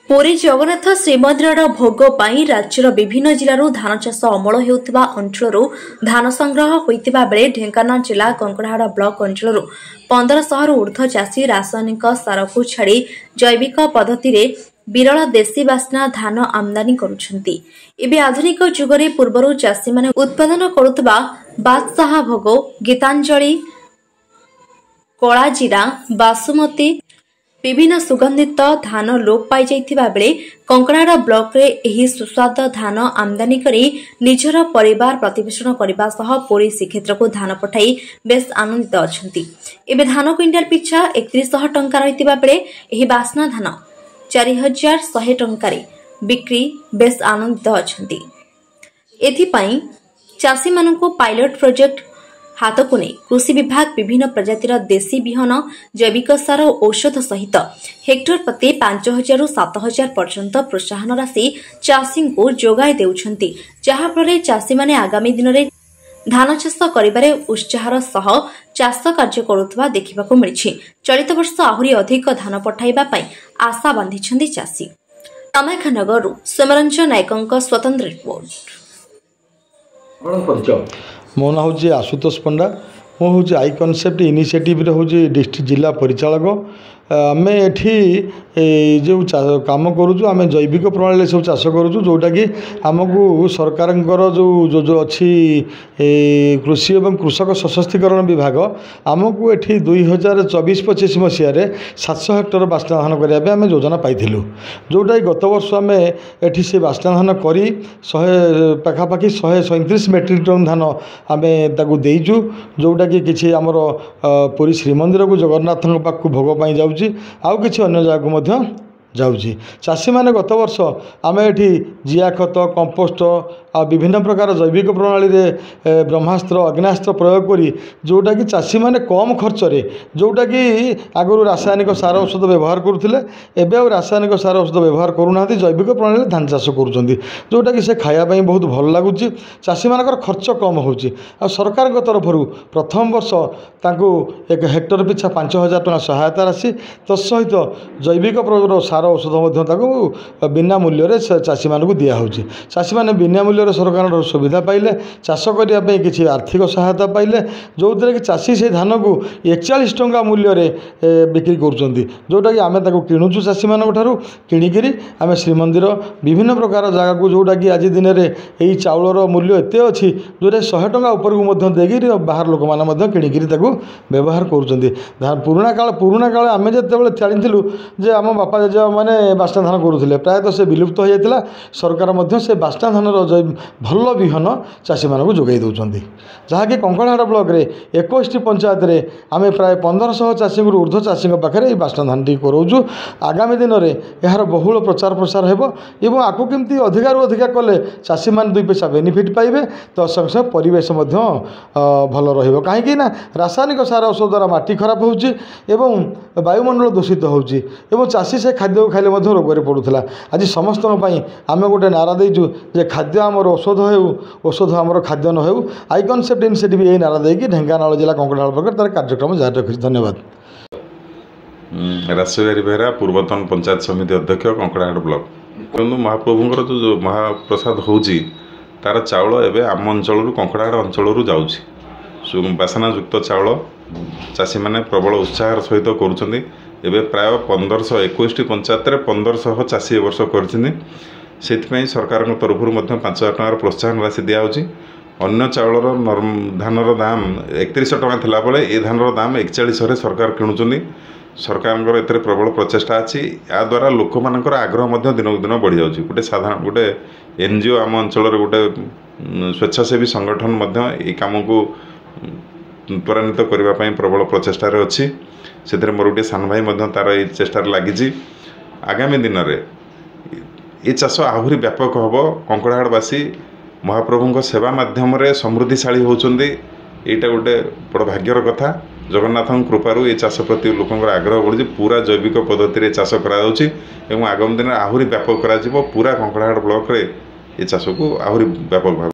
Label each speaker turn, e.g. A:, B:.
A: पुरी जगन्नाथ श्रीमंदिर भोग पाई राज्यर विभिन्न जिलूर धान चाष अमल होता अंचल धान संग्रह होता बेले ढेंकानाल जिला कंकड़ाहाड़ ब्लॉक अंचल 1500 ऊर्ध्व चाषी रासायनिक सार को छाड़ी जैविक पद्धति विरल देशी बास्ना धान आमदानी करुछंती। एबे आधुनिक जुगरे पूर्वरु चाषी माने उत्पादन करुतबा बादशाह भोग गीतांजलि कलाजीरा बासुमती विभिन्न सुगंधित धान लोप पाई जाइथिबा बेले कंकड़ाहाड़ ब्लॉक रे एही सुस्वाद धान आमदानी करी निजर परिवार प्रतिपोषण करबा सह पुरी श्रीक्षेत्र को धान पठाई बेस आनंदित अछंती। एबे धान क्विंटाल पिछा 3100 टंका रहितिबा बेले एही बास्ना धान 4100 टंका रे बिक्री बेस आनंदित अछंती। एथिपाई चाषी मानकु पायलट प्रोजेक्ट हाथ को नहीं कृषि विभाग विभिन्न प्रजातिर देशी बिहन जैविक सार और औषध सहित हेक्टर प्रति 5000 रु 7000 पर्यंत प्रोत्साहन राशि चाषी को जोगाई देउछंती, जहा फल चाषी माने आगामी दिन में धान चाष करिबारे उत्साहर सह चाष कार्य करुवा देखा मिली। चलित वर्ष आहरी अधिक धान पठाइबा पई आशा बांधिछंती चाषी। कामाख्यानगर सोमरंजन नायकों स्वतंत्र रिपोर्ट।
B: मो ना हूँ आशुतोष पंडा, मु हूँ आई कनसेप्ट इनिशिएटिव हूँ डिस्ट्रिक्ट जिला परिचालक। आम एठी जो काम करुचु आम जैविक प्रणाली सब चाष करुचु, जोटा कि आमको सरकार जो जो अच्छी कृषि एवं कृषक सशक्तिकरण विभाग आमको एठी 2024-25 मसीह 700 हेक्टर बास्ना धान करने आम योजना पाइलु, जोटा गत वर्ष आम एठी से बास्ना धान करी 100 पाखापाखि 137 मेट्रिक टन धान आम ताकू देइचु, जोटा कि किछि आमर पुरी श्रीमंदिर को जगन्नाथ पाखु भोग पाई जाउ आउ किछि अन्य जगह जाउची। चाषी माने गत वर्ष आम एठी जिया खत कंपोस्ट आ विभिन्न प्रकार जैविक प्रणाली रे ब्रह्मास्त्र अग्नास्त्र प्रयोग करी, जोटा कि चाषी माने कम खर्च रे, जोटा कि आगु रासायनिक सार औषध व्यवहार करुथिले एबे आ रासायनिक सार औषध व्यवहार करूना, जैविक प्रणाली धान चाष करुचंदी, जोटा कि से खाया पई बहुत भल लागुची। चाषी मानकर खर्च कम होची आ सरकार को तरफरु प्रथम वर्ष तांको एक हेक्टर पिछा 5000 टका सहायता राशि तत्सहित जैविक सार औषध बिना मूल्य चाषी मानक दिया होची। चाषी माने बिना मूल्य सरकार सुविधा पाइले, चाष करने किसी आर्थिक सहायता पाइले, जो कि चाषी से धान को 41 टंका मूल्य बिक्री करुँच, जोटा कि आम किणुचु चाषी मान किणिकी आम श्रीमंदिर विभिन्न प्रकार जगह को, जोटा कि आज दिन में यही चाउलर मूल्य एत अच्छी जोटा 100 टंका उपरकू देकर बाहर लोक मैंने किणिकी व्यवहार करुँच। पुराणा काल आम जो जानी जे आम बापा जेजे मैंने बास्ना धान करुले प्रायतः से विलुप्त हो जाता, सरकार से बास्ना धान भल विहन चाषी मानक जोगाई दौरान, जहाँकि कंकड़ाहाड़ ब्लॉक रे 21 पंचायत रे आम प्राय 1500 चाषी ऊर्ध्व चाषी पाखे बास्ना धान टी कराऊँ। आगामी दिन में यार बहुल प्रचार प्रसार हो आकु केमती अधिकार अधिका कले चाषी मान 2 पैसा बेनिफिट पाइबे, तो संगे संगे परिवेश भल रहिबो, कहीं रासायनिक सार औषध द्वारा माटी खराब होउची एवं वायुमंडल दूषित होउची एवं चाषी से खाद्य खाइले रोग पड़ूला। आज समस्त आम गोटे नारा देचु जे खाद्य आमर औषध हो, औषध आमर खाद्य न हो। आई कनसेप्ट इनिशिएटिव यही नारा देकी ढेंकानाल जिला कंकड़ाहाड़ ब्लॉक तार कार्यक्रम जारी रखी। धन्यवाद।
C: राजबिहारी बेहरा पूर्वतन पंचायत समिति अध्यक्ष कंकड़ाहाड़ ब्लॉक। महाप्रभुंर जो महाप्रसाद होची तार चाउल एवं आम अंचल कंकड़ाहाड़ अंचल जाऊँगी, बासनायुक्त चाउल चाषी मैंने प्रबल उत्साह सहित करुँच। एबे प्राय 1521 पंचायत 1500 चाषी ए वर्ष कर सरकार तरफ 5000 टकर प्रोत्साहन राशि दिखाई। अन्य चाउलर धानर दाम 3100 टका थिला बेले ए धानर दाम 4100 सरकार किणुचंदी। सरकार एते प्रबल प्रचेषा अच्छी, या द्वारा लोक मानकर आग्रह दिनक दिन बढ़ी जाउची। गोटे साधारण गोटे एनजीओ आम अंचल गोटे स्वेच्छासेवी संगठन ये काम को त्वरान्वित करने प्रबल प्रचेषा अच्छी। से मोर गोटे सान भाई तार ये चेष्टार लगी। आगामी दिन में ये चाष आहरी व्यापक हम। कंकड़ाहाड़वासी महाप्रभु सेवा माध्यम समृद्धिशाली होचंदी, यहाँ गोटे बड़ भाग्यर कथा। जगन्नाथ कृपारू ये चाष प्रति लोकंर आग्रह बढ़ी, पूरा जैविक पद्धति चाष कर आगामी दिन आहरी व्यापक करा पूरा कंकड़ाहाड़ ब्लॉक रे ये चाष को आहरी व्यापक भाव।